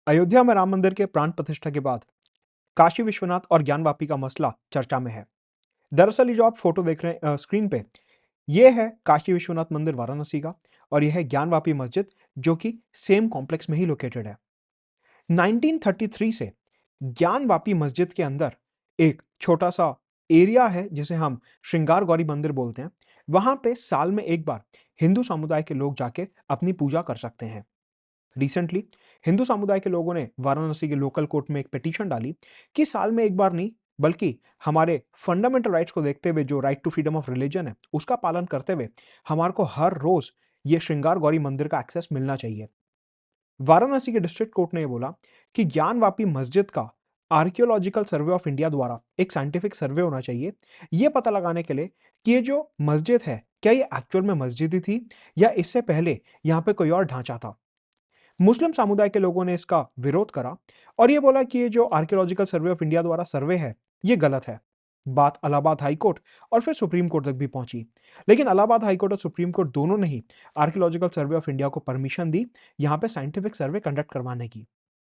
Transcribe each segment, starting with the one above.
अयोध्या में राम मंदिर के प्राण प्रतिष्ठा के बाद काशी विश्वनाथ और ज्ञानवापी का मसला चर्चा में है। दरअसल ये जो आप फोटो देख रहे हैं स्क्रीन पे, ये है काशी विश्वनाथ मंदिर वाराणसी का और यह है ज्ञानवापी मस्जिद जो कि सेम कॉम्प्लेक्स में ही लोकेटेड है। 1933 से ज्ञानवापी मस्जिद के अंदर एक छोटा सा एरिया है जिसे हम श्रृंगार गौरी मंदिर बोलते हैं। वहां पे साल में एक बार हिंदू समुदाय के लोग जाके अपनी पूजा कर सकते हैं। रिसेंटली हिंदू समुदाय के लोगों ने वाराणसी के लोकल कोर्ट में एक पिटीशन डाली कि साल में एक बार नहीं बल्कि हमारे फंडामेंटल राइट्स को देखते हुए जो right to freedom of religion है उसका पालन करते हुए हमारे को हर रोज ये श्रृंगार गौरी मंदिर का एक्सेस मिलना चाहिए। वाराणसी के डिस्ट्रिक्ट कोर्ट ने यह बोला कि ज्ञानवापी मस्जिद का आर्कियोलॉजिकल सर्वे ऑफ इंडिया द्वारा एक साइंटिफिक सर्वे होना चाहिए, यह पता लगाने के लिए कि ये जो मस्जिद है क्या ये एक्चुअल में मस्जिद ही थी या इससे पहले यहां पे कोई और ढांचा था। मुस्लिम समुदाय के लोगों ने इसका विरोध करा और ये बोला कि ये जो आर्कियोलॉजिकल सर्वे ऑफ इंडिया द्वारा सर्वे है ये गलत है। बात इलाहाबाद हाई कोर्ट और फिर सुप्रीम कोर्ट तक भी पहुंची, लेकिन इलाहाबाद हाई कोर्ट और सुप्रीम कोर्ट दोनों ने ही आर्कियोलॉजिकल सर्वे ऑफ इंडिया को परमिशन दी यहां पे साइंटिफिक सर्वे कंडक्ट करवाने की।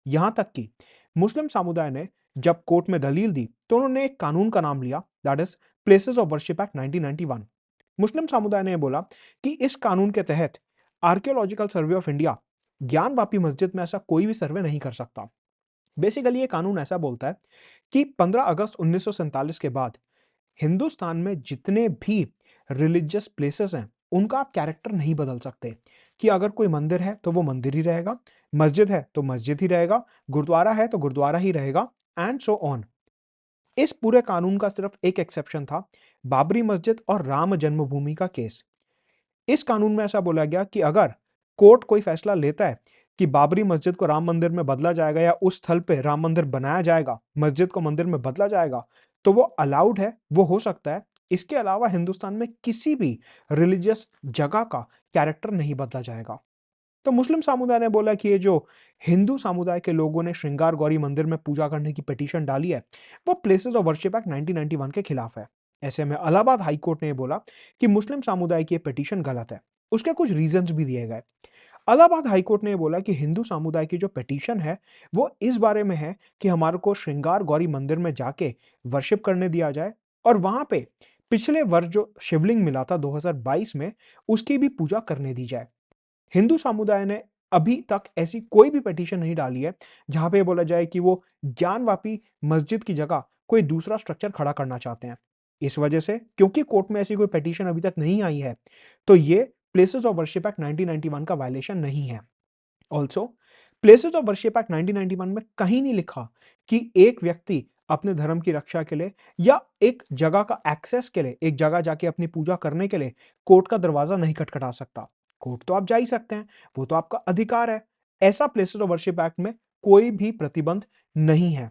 यहां तक कि मुस्लिम समुदाय ने जब कोर्ट में दलील दी तो उन्होंने एक कानून का नाम लिया, that is places of worship act 1991। मुस्लिम समुदाय ने बोला कि इस कानून के तहत archaeological survey of India Gyanvapi मस्जिद में ऐसा कोई भी सर्वे नहीं कर सकता। बेसिकली ये कानून ऐसा बोलता है कि 15 अगस्त 1947 के बाद हिंदुस्तान में जितने भी रिलीजियस प्लेसेस हैं उनका आप कैरेक्टर नहीं बदल सकते। कि अगर कोई मंदिर है तो वो मंदिर ही रहेगा, मस्जिद है तो मस्जिद ही रहेगा, गुरुद्वारा है तो गुरुद्वारा ही रहेगा, एंड सो ऑन। इस पूरे कानून का सिर्फ एक एक्सेप्शन था, बाबरी मस्जिद और राम जन्मभूमि का केस। इस कानून में ऐसा बोला गया कि अगर कोर्ट कोई फैसला लेता है कि बाबरी मस्जिद को राम मंदिर में बदला जाएगा या उस स्थल पे राम मंदिर बनाया जाएगा, मस्जिद को मंदिर में बदला जाएगा, तो वो अलाउड है, वो हो सकता है। इसके अलावा हिंदुस्तान में किसी भी रिलीजियस जगह का कैरेक्टर नहीं बदला जाएगा। तो मुस्लिम समुदाय ने बोला कि ये जो हिंदू समुदाय के लोगों ने श्रृंगार गौरी मंदिर में पूजा करने की पिटीशन डाली है वो प्लेसेस ऑफ वर्शिप एक्ट 1991 के खिलाफ है। ऐसे में इलाहाबाद हाई कोर्ट ने बोला कि मुस्लिम समुदाय की ये पिटीशन गलत है। उसके कुछ रीजंस भी दिए गए। इलाहाबाद हाई कोर्ट ने बोला कि हिंदू समुदाय की जो पिटीशन है वो इस बारे में है कि हमारे को श्रृंगार गौरी मंदिर में जाके वर्शिप करने दिया जाए और वहां पे पिछले वर्ष जो शिवलिंग मिला था 2022 में उसकी भी पूजा करने दी जाए। हिंदू समुदाय ने अभी तक ऐसी कोई भी पिटीशन नहीं डाली है जहां पे बोला जाए कि वो ज्ञानवापी मस्जिद की जगह कोई दूसरा स्ट्रक्चर खड़ा करना चाहते हैं। इस वजह से क्योंकि कोर्ट में ऐसी कोई पिटीशन अभी तक नहीं आई है तो ये प्लेसेस ऑफ वर्शिप एक्ट 1991 का वायलेशन नहीं है। Also places of worship act 1991 में कहीं नहीं लिखा कि एक व्यक्ति अपने धर्म की रक्षा के लिए या एक जगह का एक्सेस के लिए, एक जगह जाके अपनी पूजा करने के लिए कोर्ट का दरवाजा नहीं खटखटा सकता। कोर्ट तो आप जा ही सकते हैं, वो तो आपका अधिकार है। ऐसा प्लेसेस ऑफ वर्शिप एक्ट में कोई भी प्रतिबंध नहीं है।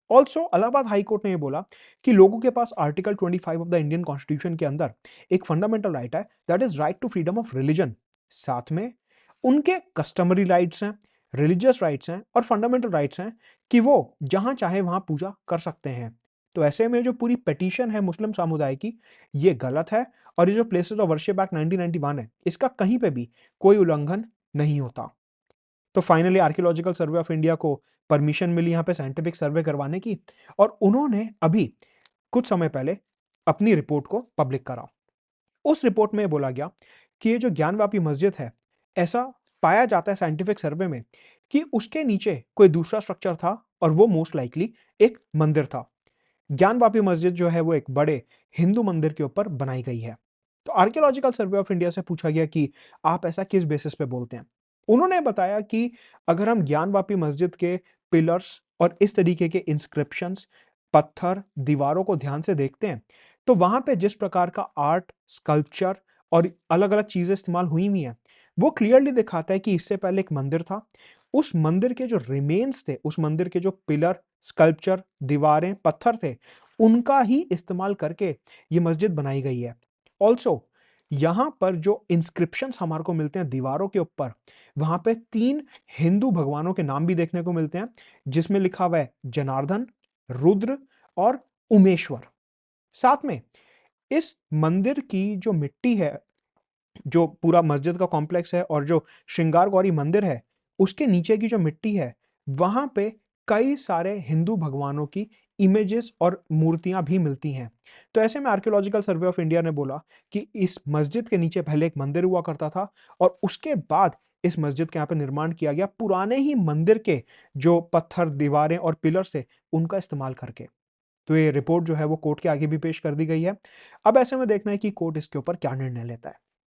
ऑल्सो इलाहाबाद हाई कोर्ट ने यह बोला कि लोगों के पास article 25 of the Indian constitution के अंदर एक फंडामेंटल राइट है, that is right to freedom of religion. साथ में उनके कस्टमरी राइट्स हैं, रिलीजियस राइट्स हैं और फंडामेंटल राइट्स हैं कि वो जहां चाहे वहां पूजा कर सकते हैं। तो ऐसे में जो पूरी पिटीशन है मुस्लिम समुदाय की ये गलत है और ये जो प्लेसेस ऑफ वर्शिप एक्ट 1991 है इसका कहीं पे भी कोई उल्लंघन नहीं होता। तो finally archaeological survey of India को परमिशन मिली यहाँ पे साइंटिफिक सर्वे करवाने की और उन्होंने अभी कुछ समय पहले अपनी रिपोर्ट को पब्लिक करा। उस रिपोर्ट में बोला गया कि ये जो ज्ञानवापी मस्जिद है, ऐसा पाया जाता है साइंटिफिक सर्वे में कि उसके नीचे कोई दूसरा स्ट्रक्चर था और वो मोस्ट लाइकली एक मंदिर था। ज्ञानवापी मस्जिद जो है वो एक बड़े हिंदू मंदिर के ऊपर बनाई गई है। तो आर्कियोलॉजिकल सर्वे ऑफ इंडिया से पूछा गया कि आप ऐसा किस बेसिस पे बोलते हैं। उन्होंने बताया कि अगर हम ज्ञानवापी मस्जिद के पिलर्स और इस तरीके के इंस्क्रिप्शंस, पत्थर, दीवारों को ध्यान से देखते हैं तो वहां पे जिस प्रकार का आर्ट, स्कल्पचर और अलग अलग चीजें इस्तेमाल हुई हुई हैं वो क्लियरली दिखाता है कि इससे पहले एक मंदिर था। उस मंदिर के जो रिमेन्स थे, उस मंदिर के जो पिलर, स्कल्पचर, दीवारें, पत्थर थे, उनका ही इस्तेमाल करके ये मस्जिद बनाई गई है। ऑल्सो यहां पर जो इंस्क्रिप्शंस हमारे को मिलते हैं दीवारों के ऊपर, वहां पे 3 हिंदू भगवानों के नाम भी देखने को मिलते हैं जिसमें लिखा हुआ है जनार्दन, रुद्र और उमेश्वर। साथ में इस मंदिर की जो मिट्टी है, जो पूरा मस्जिद का कॉम्प्लेक्स है और जो श्रृंगार गौरी मंदिर है, उसके नीचे की जो मिट्टी है वहाँ पे कई सारे हिंदू भगवानों की इमेजेस और मूर्तियाँ भी मिलती हैं। तो ऐसे में आर्कियोलॉजिकल सर्वे ऑफ इंडिया ने बोला कि इस मस्जिद के नीचे पहले एक मंदिर हुआ करता था और उसके बाद इस मस्जिद के यहाँ पे निर्माण किया गया पुराने ही मंदिर के जो पत्थर, दीवारें और पिलर्स थे, उनका इस्तेमाल करके। तो ये रिपोर्ट जो है वो कोर्ट के आगे भी पेश कर दी गई है। अब ऐसे में देखना है कि कोर्ट इसके ऊपर क्या निर्णय लेता है।